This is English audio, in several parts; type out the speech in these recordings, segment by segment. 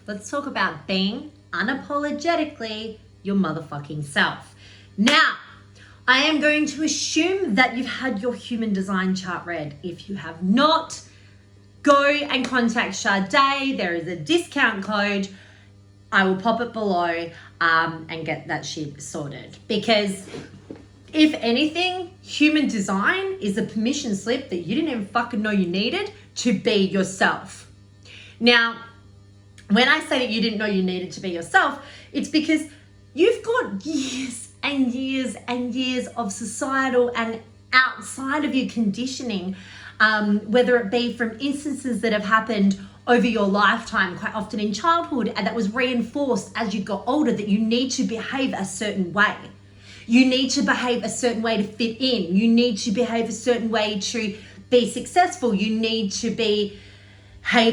Let's talk about being unapologetically your motherfucking self. Now, I am going to assume that you've had your human design chart read. If you have not, go and contact Sade. There is a discount code. I will pop it below and get that shit sorted. Because if anything, human design is a permission slip that you didn't even fucking know you needed to be yourself. Now, when I say that you didn't know you needed to be yourself, it's because you've got years and years and years of societal and outside of you conditioning, whether it be from instances that have happened over your lifetime, quite often in childhood, and that was reinforced as you got older, that you need to behave a certain way. You need to behave a certain way to fit in. You need to behave a certain way to be successful. You need to behave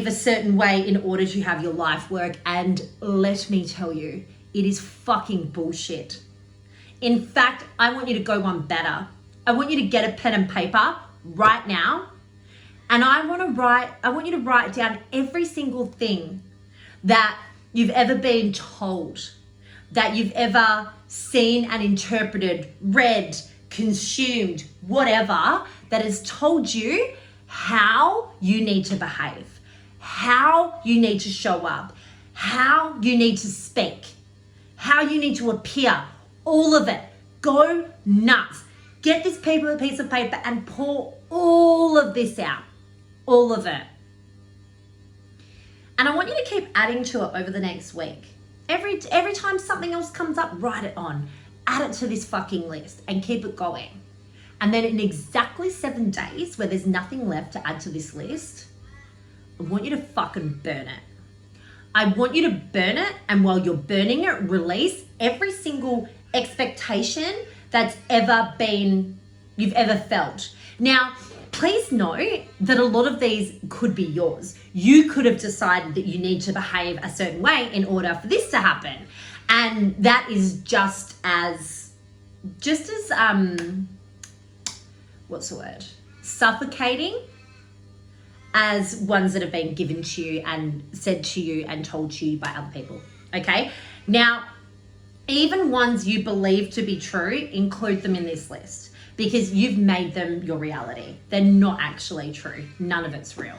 a certain way in order to have your life work. And let me tell you, it is fucking bullshit. In fact, I want you to go one better. I want you to get a pen and paper right now. And I want you to write down every single thing that you've ever been told, that you've ever seen and interpreted, read, consumed, whatever, that has told you how you need to behave, how you need to show up, how you need to speak, how you need to appear, all of it. Go nuts. Get this piece of paper and pour all of this out, all of it. And I want you to keep adding to it over the next week. Every time something else comes up, write it on. Add it to this fucking list and keep it going. And then in exactly 7 days, where there's nothing left to add to this list, I want you to fucking burn it. I want you to burn it, and while you're burning it, release every single expectation that's you've ever felt. Now, please note that a lot of these could be yours. You could have decided that you need to behave a certain way in order for this to happen. And that is just as suffocating as ones that have been given to you and said to you and told to you by other people. Okay? Now, even ones you believe to be true, include them in this list because you've made them your reality. They're not actually true. None of it's real.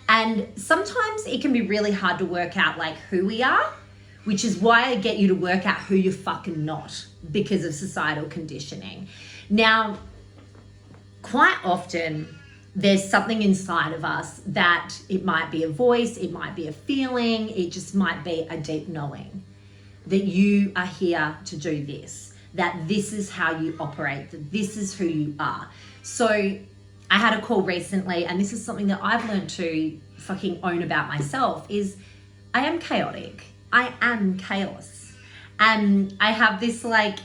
And sometimes it can be really hard to work out like who we are, which is why I get you to work out who you're fucking not because of societal conditioning. Now, quite often, there's something inside of us that it might be a voice, it might be a feeling, it just might be a deep knowing that you are here to do this, that this is how you operate, that this is who you are. So I had a call recently, and this is something that I've learned to fucking own about myself, is I am chaotic. I am chaos. And I have this like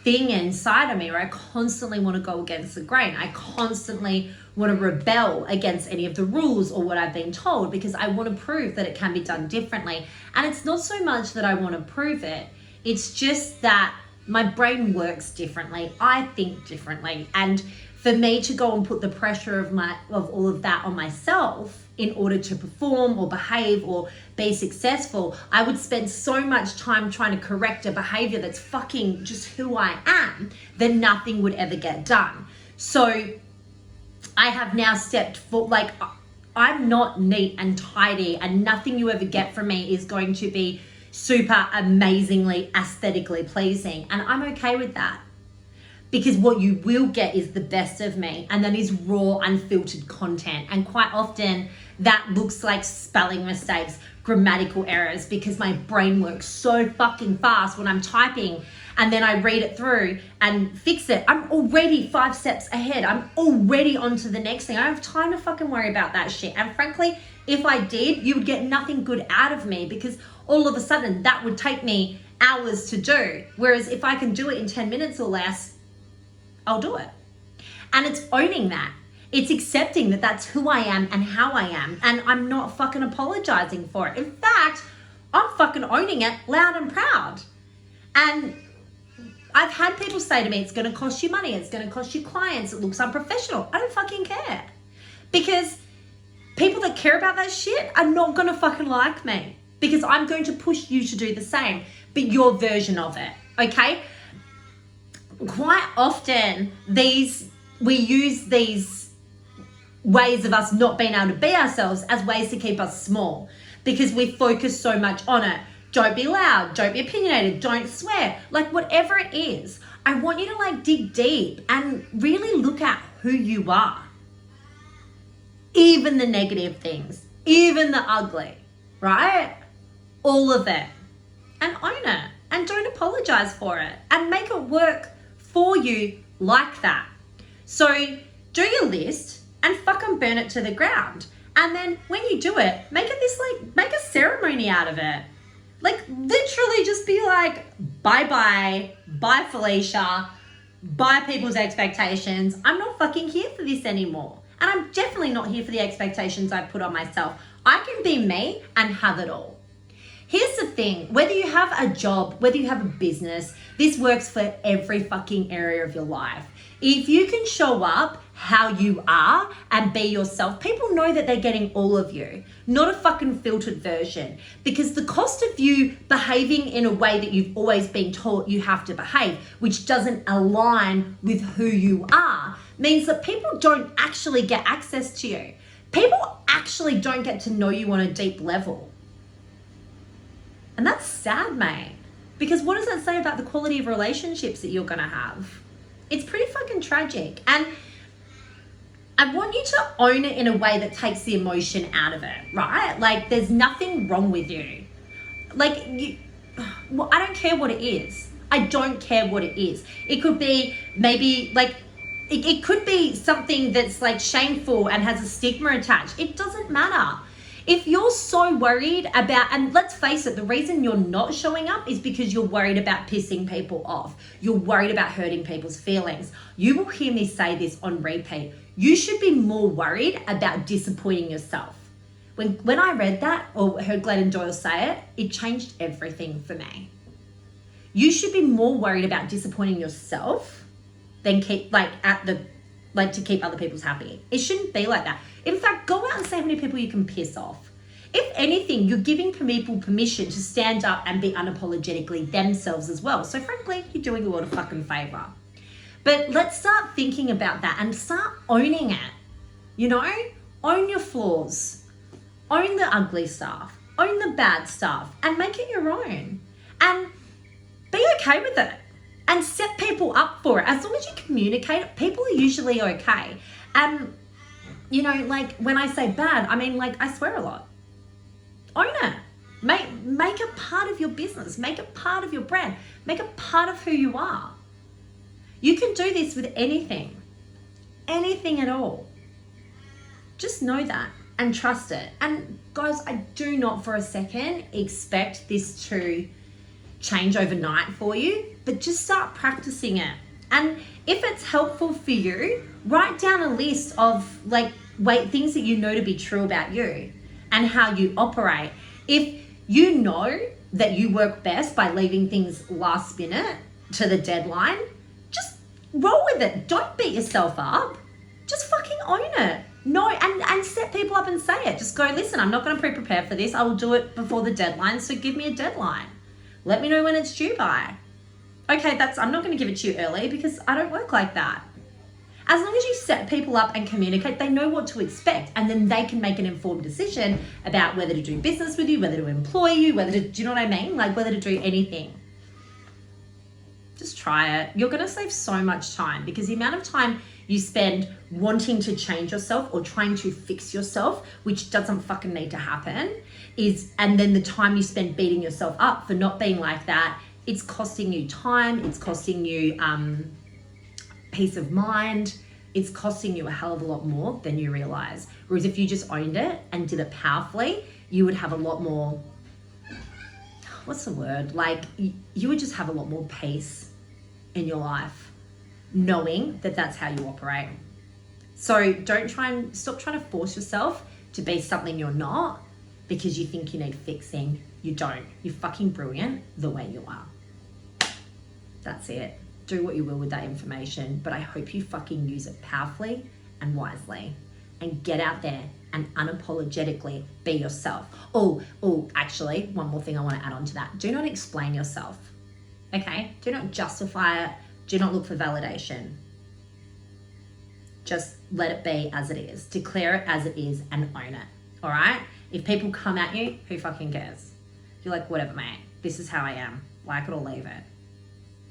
thing inside of me where I constantly want to go against the grain. I constantly want to rebel against any of the rules or what I've been told because I want to prove that it can be done differently. And it's not so much that I want to prove it. It's just that my brain works differently. I think differently. And for me to go and put the pressure of all of that on myself in order to perform or behave or be successful, I would spend so much time trying to correct a behavior that's fucking just who I am that nothing would ever get done. So I have now stepped for, like, I'm not neat and tidy, and nothing you ever get from me is going to be super amazingly aesthetically pleasing. And I'm okay with that. Because what you will get is the best of me, and that is raw, unfiltered content. And quite often that looks like spelling mistakes, grammatical errors, because my brain works so fucking fast when I'm typing and then I read it through and fix it. I'm already 5 steps ahead. I'm already on to the next thing. I don't have time to fucking worry about that shit. And frankly, if I did, you would get nothing good out of me because all of a sudden that would take me hours to do. Whereas if I can do it in 10 minutes or less, I'll do it. And it's owning that. It's accepting that that's who I am and how I am. And I'm not fucking apologizing for it. In fact, I'm fucking owning it loud and proud. And I've had people say to me, it's going to cost you money. It's going to cost you clients. It looks unprofessional. I don't fucking care. Because people that care about that shit are not going to fucking like me. because I'm going to push you to do the same, but your version of it, okay? Quite often, we use these ways of us not being able to be ourselves as ways to keep us small because we focus so much on it. Don't be loud, don't be opinionated, don't swear, like whatever it is. I want you to like dig deep and really look at who you are. Even the negative things, even the ugly, right? All of it. And own it. And don't apologize for it. And make it work for you like that. So do your list and fucking burn it to the ground. And then when you do it, make a ceremony out of it. Like literally just be like, bye Felicia, bye people's expectations. I'm not fucking here for this anymore. And I'm definitely not here for the expectations I put on myself. I can be me and have it all. Here's the thing, whether you have a job, whether you have a business, this works for every fucking area of your life. If you can show up how you are and be yourself, people know that they're getting all of you, not a fucking filtered version. Because the cost of you behaving in a way that you've always been taught you have to behave, which doesn't align with who you are, means that people don't actually get access to you. People actually don't get to know you on a deep level. And that's sad, mate. Because what does that say about the quality of relationships that you're gonna have? It's pretty fucking tragic. And I want you to own it in a way that takes the emotion out of it, right? Like there's nothing wrong with you. Like well, I don't care what it is. I don't care what it is. It could be maybe like, it could be something that's like shameful and has a stigma attached. It doesn't matter. If you're so worried about, and let's face it, the reason you're not showing up is because you're worried about pissing people off. You're worried about hurting people's feelings. You will hear me say this on repeat. You should be more worried about disappointing yourself. When I read that or heard Glennon Doyle say it, it changed everything for me. You should be more worried about disappointing yourself than to keep other people's happy. It shouldn't be like that. In fact, go out and see how many people you can piss off. If anything, you're giving people permission to stand up and be unapologetically themselves as well. So frankly, you're doing a lot of fucking favor. But let's start thinking about that and start owning it. You know, own your flaws, own the ugly stuff, own the bad stuff, and make it your own. And be okay with it. And set people up for it. As long as you communicate, people are usually okay. And, you know, like when I say bad, I mean like I swear a lot. Own it. Make it part of your business. Make it part of your brand. Make it part of who you are. You can do this with anything. Anything at all. Just know that and trust it. And guys, I do not for a second expect this to change overnight for you, but just start practicing it. And if it's helpful for you, write down a list of things that you know to be true about you and how you operate. If you know that you work best by leaving things last minute to the deadline, just roll with it. Don't beat yourself up. Just fucking own it. No, and set people up and say it. Just go, listen, I'm not going to pre-prepare for this. I will do it before the deadline, so give me a deadline. Let me know when it's due by. Okay, I'm not going to give it to you early because I don't work like that. As long as you set people up and communicate, they know what to expect, and then they can make an informed decision about whether to do business with you, whether to employ you, do you know what I mean? Like whether to do anything. Just try it. You're going to save so much time because the amount of time you spend wanting to change yourself or trying to fix yourself, which doesn't fucking need to happen, and then the time you spend beating yourself up for not being like that, it's costing you time, it's costing you peace of mind, it's costing you a hell of a lot more than you realize. Whereas if you just owned it and did it powerfully, you would have a lot more, what's the word? Like you would just have a lot more peace in your life, knowing that that's how you operate. So stop trying to force yourself to be something you're not because you think you need fixing. You don't. You're fucking brilliant the way you are. That's it. Do what you will with that information, but I hope you fucking use it powerfully and wisely and get out there and unapologetically be yourself. Actually, one more thing I want to add on to that. Do not explain yourself. Okay? Do not justify it. Do not look for validation. Just let it be as it is. Declare it as it is and own it. All right? If people come at you, who fucking cares? You're like, whatever, mate. This is how I am. Like it or leave it.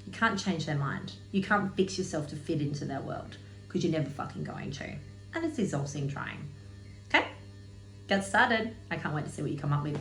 You can't change their mind. You can't fix yourself to fit into their world because you're never fucking going to. And it's exhausting trying. Okay? Get started. I can't wait to see what you come up with.